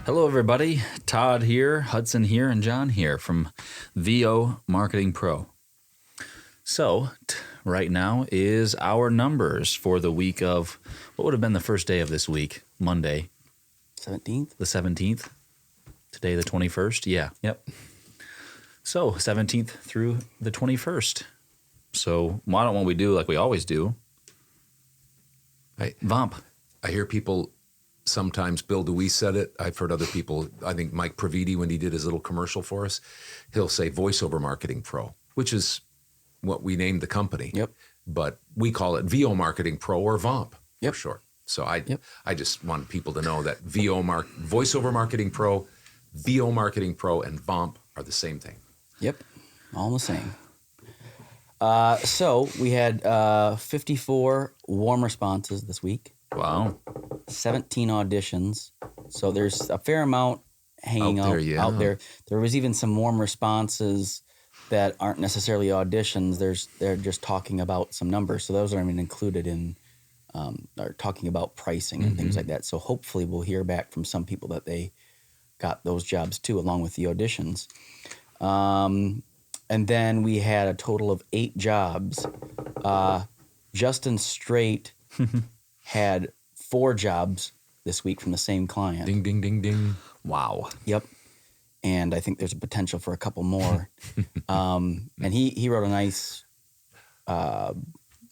Hello, everybody. Todd here, Hudson here, and John here from VO Marketing Pro. So, right now is our numbers for the week of, what would have been the first day of this week? Monday. 17th? The 17th. Today, the 21st. Yeah. Yep. So, 17th through the 21st. So, why don't we do like we always do? VOMP. I hear people sometimes, Bill DeWees said it. I've heard other people, I think Mike Praviti, when he did his little commercial for us, he'll say Voiceover Marketing Pro, which is what we named the company. Yep. But we call it VO Marketing Pro or VOMP Yep. for short. So I just want people to know that Voiceover Marketing Pro, VO Marketing Pro, and VOMP are the same thing. Yep. All the same. So we had 54 warm responses this week. Wow. 17 auditions. So there's a fair amount hanging out there. There was even some warm responses that aren't necessarily auditions. They're just talking about some numbers. So those aren't even included in are talking about pricing and things like that. So hopefully we'll hear back from some people that they got those jobs too, along with the auditions. And then we had a total of 8 jobs. Justin Straight had 4 jobs this week from the same client. Ding, ding, ding, ding. Wow. Yep. And I think there's a potential for a couple more. And he wrote a nice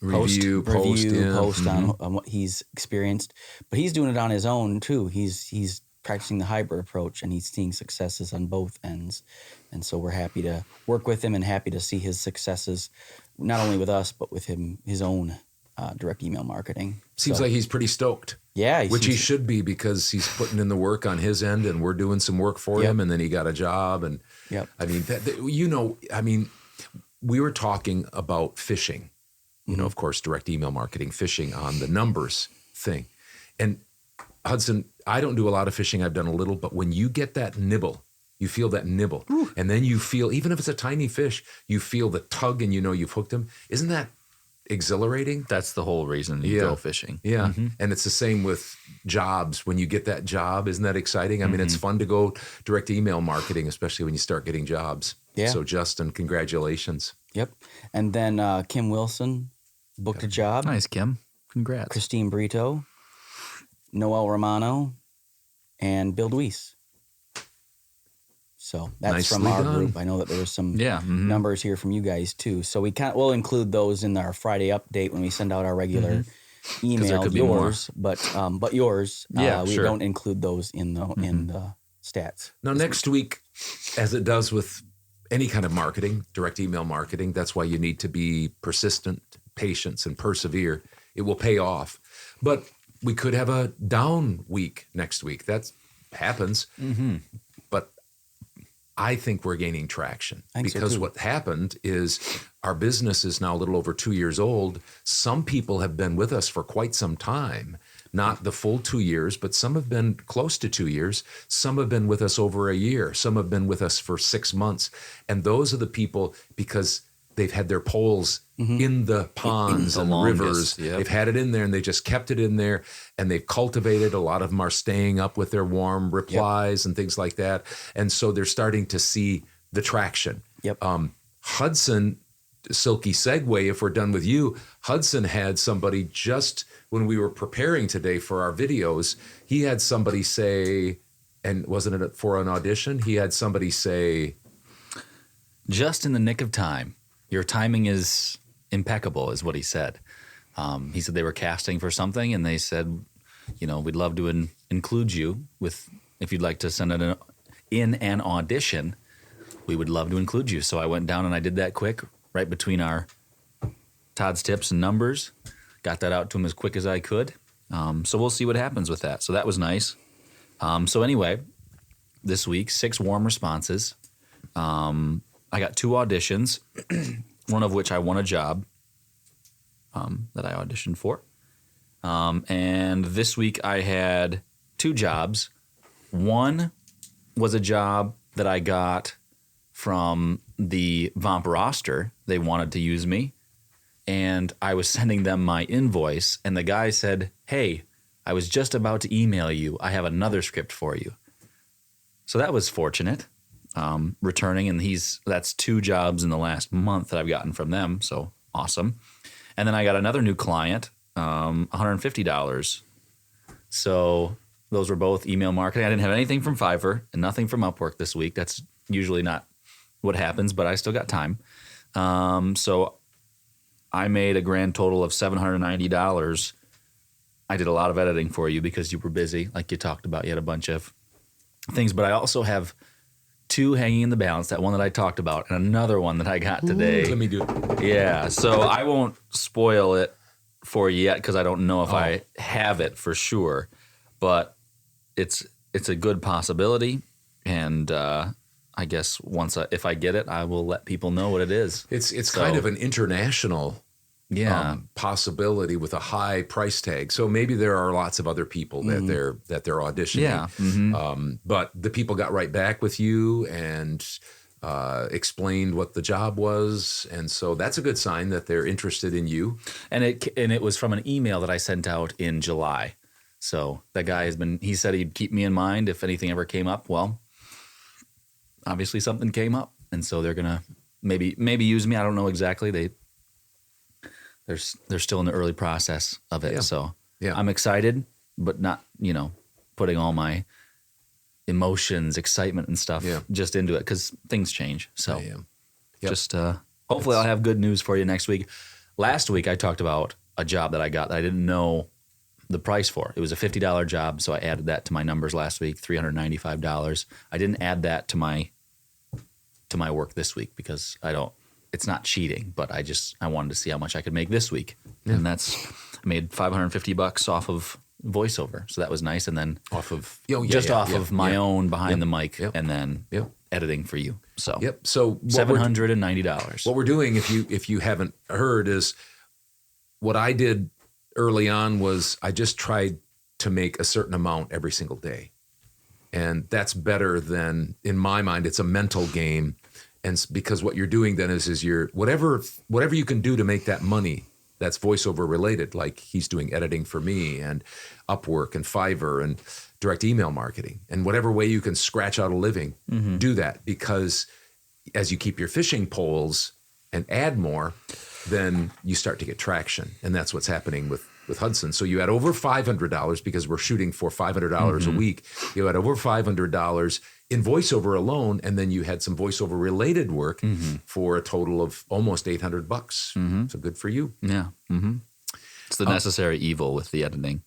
Review post on what he's experienced. But he's doing it on his own too. He's practicing the hybrid approach, and he's seeing successes on both ends. And so we're happy to work with him and happy to see his successes, not only with us, but with his own direct email marketing. Seems like he's pretty stoked. Yeah. Which he should be, because he's putting in the work on his end and we're doing some work for him, and then he got a job. And I mean, we were talking about phishing, of course, direct email marketing, phishing on the numbers thing. And Hudson, I don't do a lot of phishing. I've done a little, but when you get that nibble, you feel that nibble, and then you feel, even if it's a tiny fish, you feel the tug and you've hooked him. Isn't that exhilarating? That's the whole reason you go fishing. Yeah. And it's the same with jobs. When you get that job, isn't that exciting? I mean, it's fun to go direct email marketing, especially when you start getting jobs. Yeah. So Justin, congratulations. Yep. And then Kim Wilson booked a job. Nice, Kim. Congrats. Christine Brito, Noel Romano, and Bill DeWees. So that's Nicely from our done. group. I know that there was some numbers here from you guys too. So we'll include those in our Friday update when we send out our regular email. Yours, but yours. We don't include those in the stats. Now next week, as it does with any kind of marketing, direct email marketing, that's why you need to be persistent, patience, and persevere. It will pay off. But we could have a down week next week. That happens. But I think we're gaining traction, because what happened is our business is now a little over 2 years old. Some people have been with us for quite some time, not the full 2 years, but some have been close to 2 years. Some have been with us over a year. Some have been with us for 6 months. And those are the people, because they've had their poles in the ponds and rivers. They've had it in there, and they just kept it in there, and they've cultivated. A lot of them are staying up with their warm replies and things like that. And so they're starting to see the traction. Hudson, silky segue, if we're done with you, Hudson had somebody, just when we were preparing today for our videos, he had somebody say, and wasn't it for an audition? He had somebody say, just in the nick of time. Your timing is impeccable, is what he said. He said they were casting for something, and they said, we'd love to include you if you'd like to send it in an audition, we would love to include you. So I went down and I did that quick, right between our Todd's tips and numbers. Got that out to him as quick as I could. So we'll see what happens with that. So that was nice. So anyway, this week, 6 warm responses. I got 2 auditions, one of which I won a job that I auditioned for. And this week I had 2 jobs. One was a job that I got from the VOMP roster. They wanted to use me, and I was sending them my invoice, and the guy said, "Hey, I was just about to email you. I have another script for you." So that was fortunate. Returning, and that's 2 jobs in the last month that I've gotten from them. So awesome. And then I got another new client, $150. So those were both email marketing. I didn't have anything from Fiverr and nothing from Upwork this week. That's usually not what happens, but I still got time. So I made a grand total of $790. I did a lot of editing for you because you were busy, like you talked about. You had a bunch of things, but I also have 2 hanging in the balance, that one that I talked about and another one that I got today. Let me do it. Yeah, so I won't spoil it for you yet because I don't know if I have it for sure, but it's a good possibility, and I guess if I get it, I will let people know what it is. It's kind of an international possibility with a high price tag. So maybe there are lots of other people that they're auditioning. Yeah. Mm-hmm. But the people got right back with you and explained what the job was, and so that's a good sign that they're interested in you. And it was from an email that I sent out in July. So that guy he said he'd keep me in mind if anything ever came up. Well, obviously something came up, and so they're gonna maybe use me. I don't know exactly. They're still in the early process of it. Yeah. So yeah. I'm excited, but not, putting all my emotions, excitement and stuff just into it because things change. So just hopefully I'll have good news for you next week. Last week I talked about a job that I got that I didn't know the price for. It was a $50 job, so I added that to my numbers last week, $395. I didn't add that to my work this week because it's not cheating, but I wanted to see how much I could make this week. Yeah. And I made $550 off of Voiceover. So that was nice. And then off of my own behind the mic and then editing for you. So So $790. What we're doing, if you haven't heard, is what I did early on was I just tried to make a certain amount every single day. And that's better than, in my mind, it's a mental game. And because what you're doing then is you're whatever you can do to make that money that's voiceover related, like he's doing editing for me and Upwork and Fiverr and direct email marketing, and whatever way you can scratch out a living, do that, because as you keep your fishing poles and add more, then you start to get traction. And that's what's happening with Hudson. So you had over $500 because we're shooting for $500 a week. You had over $500 in voiceover alone, and then you had some voiceover related work for a total of almost $800. So good for you. Yeah. It's the necessary evil with the editing.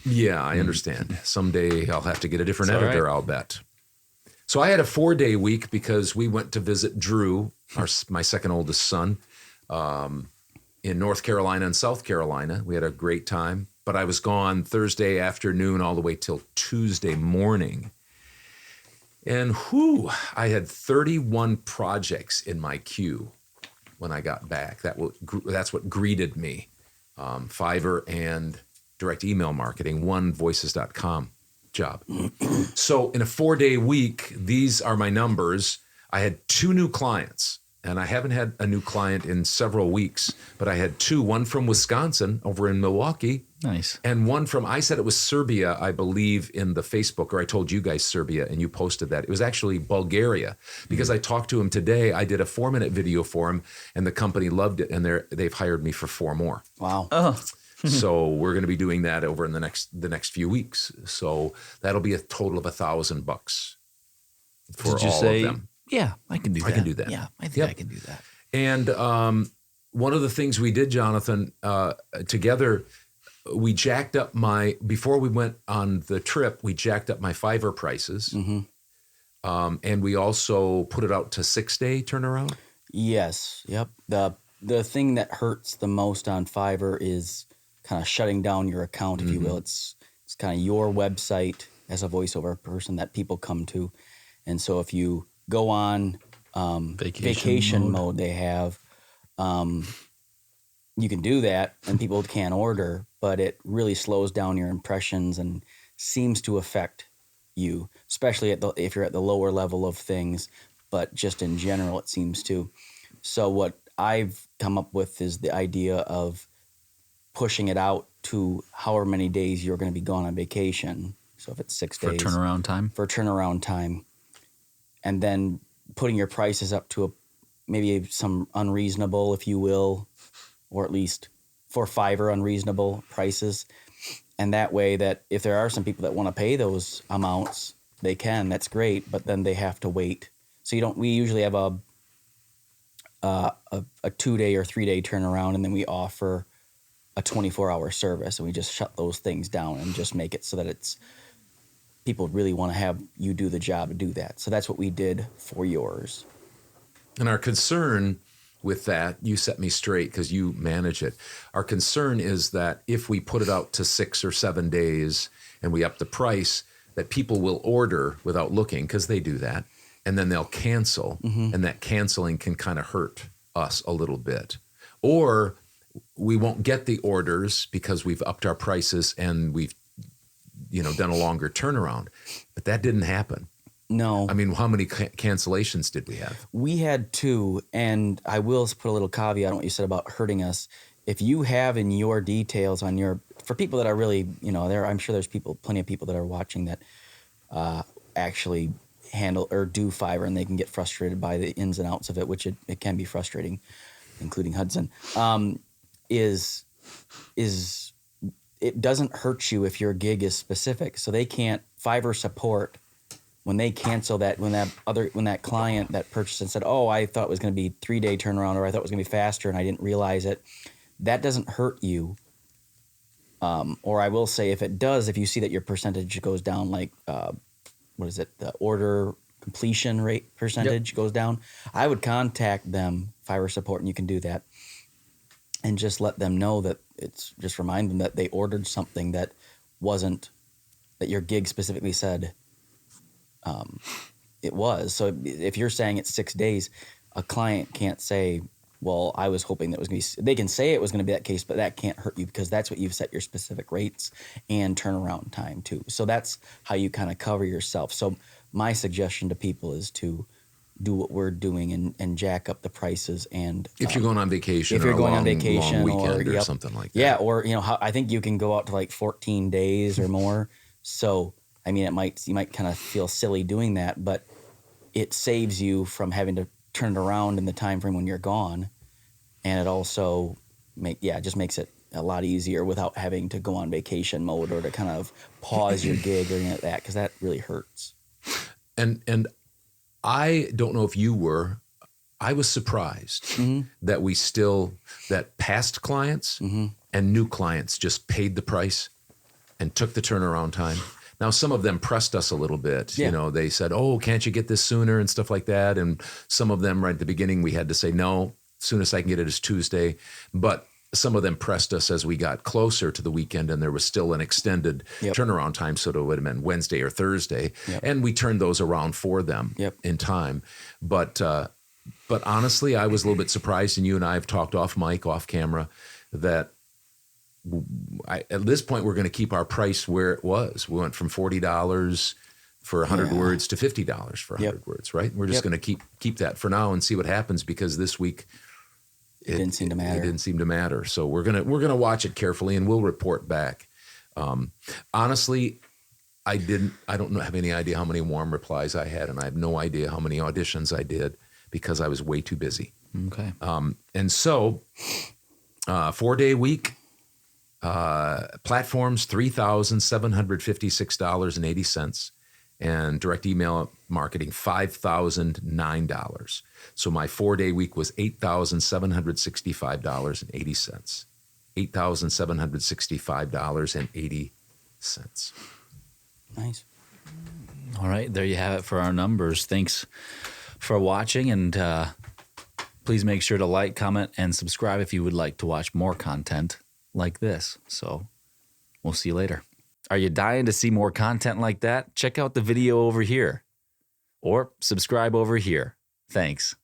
Yeah, I understand. Someday I'll have to get a different editor, I'll bet. So I had a 4-day week because we went to visit Drew, my second oldest son, in North Carolina and South Carolina. We had a great time, but I was gone Thursday afternoon all the way till Tuesday morning. And I had 31 projects in my queue when I got back. That's what greeted me. Fiverr and direct email marketing, one voices.com job. So in a 4-day week, these are my numbers. I had 2 new clients. And I haven't had a new client in several weeks, but I had 2, one from Wisconsin over in Milwaukee. Nice. And one from, I said it was Serbia, I believe, in the Facebook, or I told you guys Serbia, and you posted that. It was actually Bulgaria, because I talked to him today. I did a 4-minute video for him, and the company loved it, and they've hired me for 4 more. Wow. So we're going to be doing that over in the next few weeks. So that'll be a total of $1,000 for all of them. Yeah, I can do that. I can do that. Yeah, I think I can do that. And one of the things we did, Jonathan, together, we jacked up before we went on the trip, we jacked up my Fiverr prices. And we also put it out to 6-day turnaround. Yes. Yep. The thing that hurts the most on Fiverr is kind of shutting down your account, if you will. It's kind of your website as a voiceover person that people come to. And so if you go on vacation mode they have, you can do that and people can't order, but it really slows down your impressions and seems to affect you, especially if you're at the lower level of things, but just in general it seems to. So what I've come up with is the idea of pushing it out to however many days you're going to be gone on vacation. So if it's 6 days. For turnaround time? For turnaround time. and then putting your prices up to maybe some unreasonable, if you will, or at least for Fiverr unreasonable prices. And that way that if there are some people that want to pay those amounts, they can, that's great, but then they have to wait. So we usually have a 2-day or 3-day turnaround, and then we offer a 24-hour service, and we just shut those things down and just make it so that it's people really want to have you do the job to do that. So that's what we did for yours. And our concern with that, you set me straight because you manage it. Our concern is that if we put it out to 6 or 7 days and we up the price, that people will order without looking, because they do that, and then they'll cancel, and that canceling can kind of hurt us a little bit. Or we won't get the orders because we've upped our prices and we've done a longer turnaround. But that didn't happen. No. I mean, how many cancellations did we have? We had 2, and I will put a little caveat on what you said about hurting us. If you have in your details for people that are really, I'm sure there's plenty of people that are watching that actually handle or do Fiverr, and they can get frustrated by the ins and outs of it, which it can be frustrating, including Hudson, is it doesn't hurt you if your gig is specific. So they can't Fiverr support when they cancel that, when that client that purchased and said, oh, I thought it was going to be 3-day turnaround, or I thought it was going to be faster and I didn't realize it. That doesn't hurt you. Or I will say, if it does, if you see that your percentage goes down, like, the order completion rate percentage goes down, I would contact them, Fiverr support, and you can do that, and just let them know that just remind them that they ordered something that your gig specifically said it was. So if you're saying it's 6 days, a client can't say, well, I was hoping that was going to be, they can say it was going to be that case, but that can't hurt you because that's what you've set your specific rates and turnaround time to. So that's how you kind of cover yourself. So my suggestion to people is to do what we're doing and jack up the prices. And if you're going on vacation, if you're going on vacation long weekend or something like that. Yeah. Or, I think you can go out to like 14 days or more. So, I mean, you might kind of feel silly doing that, but it saves you from having to turn it around in the time frame when you're gone. And it also just makes it a lot easier without having to go on vacation mode or to kind of pause your gig or anything like that, because that really hurts. And I don't know if you were, I was surprised that past clients and new clients just paid the price and took the turnaround time. Now, some of them pressed us a little bit. Yeah. They said, oh, can't you get this sooner and stuff like that. And some of them right at the beginning, we had to say, no, soonest I can get it is Tuesday. But some of them pressed us as we got closer to the weekend, and there was still an extended turnaround time. So it would have been Wednesday or Thursday. Yep. And we turned those around for them in time. But honestly, I was a little bit surprised, and you and I have talked off camera, that at this point, we're going to keep our price where it was. We went from $40 for 100 words to $50 for 100 words, right? We're just going to keep that for now and see what happens, because this week it didn't seem to matter. It didn't seem to matter. So we're gonna watch it carefully, and we'll report back. Honestly, I don't have any idea how many warm replies I had, and I have no idea how many auditions I did because I was way too busy. Okay. And so 4-day week. Platforms, $3,756.80, and direct email marketing, $5,009. So my 4-day week was $8,765.80. $8,765.80. Nice. All right, there you have it for our numbers. Thanks for watching, and please make sure to like, comment, and subscribe if you would like to watch more content like this. So we'll see you later. Are you dying to see more content like that? Check out the video over here or subscribe over here. Thanks.